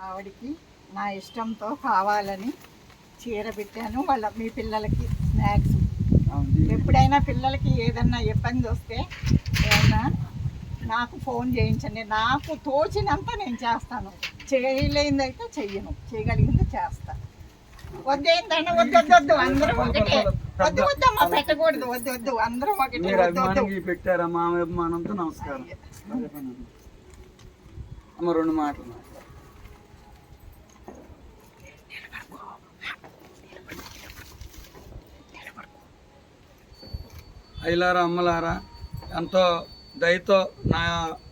ఆవిడకి నా ఇష్టంతో కావాలని చీర పెట్టాను. మీ పిల్లలకి స్నాక్స్. ఎప్పుడైనా పిల్లలకి ఏదన్నా ఇబ్బంది వస్తే ఏమన్నా నాకు ఫోన్ చేయించండి. నాకు తోచినంత నేను చేస్తాను. చేయలేనిదైతే చెయ్యను, చేయగలిగింది చేస్తాను. వద్దేంటంటే వద్దు అందరం ఒకటే. వద్దమ్మా పెట్టకూడదు. వద్దు అందరం ఒకటే పెట్టారా. మా అభిమానంతో నమస్కారం. అమ్మ 2 మాటలు. అయ్యలారా అమ్మలారా, ఎంతో దయతో నా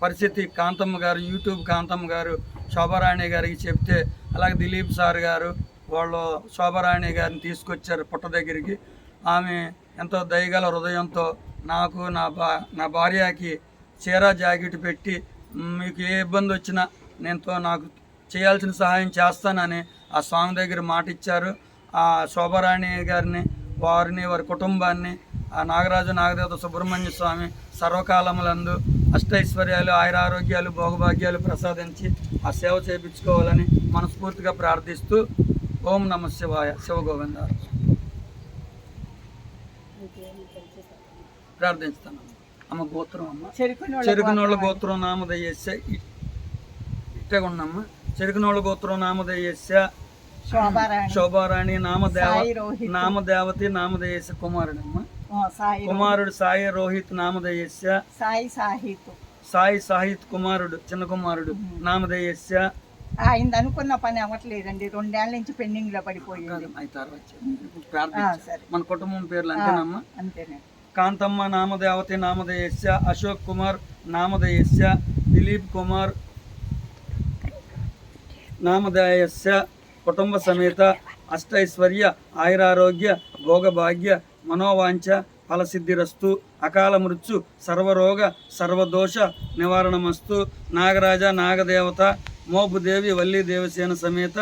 పరిస్థితి కాంతమ్మ గారు, యూట్యూబ్ కాంతమ్మ గారు శోభారాణి గారికి చెప్తే, అలాగే దిలీప్ సార్ గారు వాళ్ళు శోభారాణి గారిని తీసుకొచ్చారు పుట్ట దగ్గరికి. ఆమె ఎంతో దయగల హృదయంతో నాకు నా భార్యకి చీర జాకెట్ పెట్టి, మీకు ఏ ఇబ్బంది వచ్చినా నాకు చేయాల్సిన సహాయం చేస్తానని ఆ స్వామి దగ్గర మాట ఇచ్చారు. ఆ శోభారాణి గారిని, వారి కుటుంబాన్ని ఆ నాగరాజు నాగదేవత సుబ్రహ్మణ్య స్వామి సర్వకాలములందు అష్టైశ్వర్యాలు, ఆయురారోగ్యాలు, భోగభాగ్యాలు ప్రసాదించి ఆ సేవ చేయించుకోవాలని మనస్ఫూర్తిగా ప్రార్థిస్తూ ఓం నమ శివాయ. శివగోవింద ప్రార్థిస్తాను. అమ్మ గోత్రం అమ్మ చెరుకునోళ్ళ గోత్రం నామదయ్యస్య ఇట్టగుండమ్మ. చెరుకునోళ్ళ గోత్రం నామదయ్యస్య శోభారాణి నామదేవతి నామదయ్యస్య కుమారుడమ్మ. కుమారుడు సాయి రోహిత్ నామదయ్యస్య సాయి సాహిత్ కుమారుడు చిన్న కుమారుడు నామదయ్యస్య. ఆయన అనుకున్న పని అవ్వట్లేదండి. 2 ఏళ్ల నుంచి పెండింగ్ లో పడిపోయింది. మన కుటుంబం పేర్లు అంతేనమ్మా. అంతేనే. కాంతమ్మ నామదేవతి నామదయ్యస్య అశోక్ కుమార్ నామదయ్యస్య దిలీప్ కుమార్ నామదయ్యస్య కుటుంబ సమేత అష్టైశ్వర్య ఆయురారోగ్య భోగభాగ్య మనోవాంఛ ఫలసిద్ధిరస్తు అకాల మృత్యు సర్వరోగ సర్వదోష నివారణమస్తు. నాగరాజ నాగదేవత మోపుదేవి వల్లి దేవసేన సమేత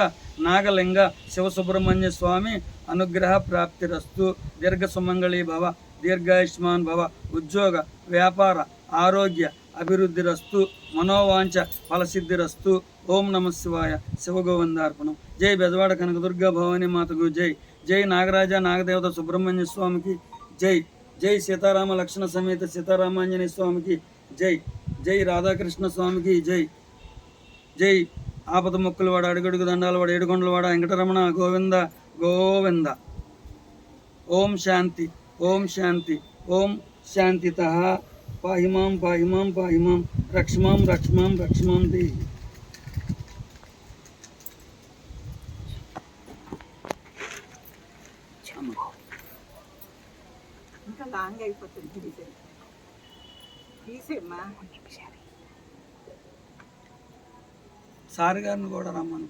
నాగలింగ శివసుబ్రహ్మణ్య స్వామి అనుగ్రహ ప్రాప్తిరస్తు. దీర్ఘ సుమంగళీ భవ, దీర్ఘాయుష్మాన్ భవ, ఉద్యోగ వ్యాపార ఆరోగ్య అభివృద్ధిరస్తు, మనోవాంఛ ఫలసిద్ధిరస్తు. ఓం నమ శివాయ. శివగోవిందార్పణం. జై బెజవాడ కనకదుర్గా భవానీ మాతకు జై. జై నాగరాజ నాగదేవత సుబ్రహ్మణ్య స్వామికి జై. జై సీతారామ లక్ష్మణ సమేత సీతారామాంజనేయ స్వామికి జై. జై రాధాకృష్ణ స్వామికి జై. జై ఆపద మొక్కులవాడ, అడుగడుగు దండాలవాడ, ఏడుకొండలవాడ వెంకటరమణ గోవింద గోవింద. ఓం శాంతి, ఓం శాంతి, ఓం శాంతితః. పాహిమాం పాహిమాం పాహిమాం, రక్ష్మాం రక్ష్మాం రక్ష్మాం దేహి. ఇంకా లాంగ్ అయిపోతుంది. తీసేమ్మా. సార్ గారిని కూడా రమ్మని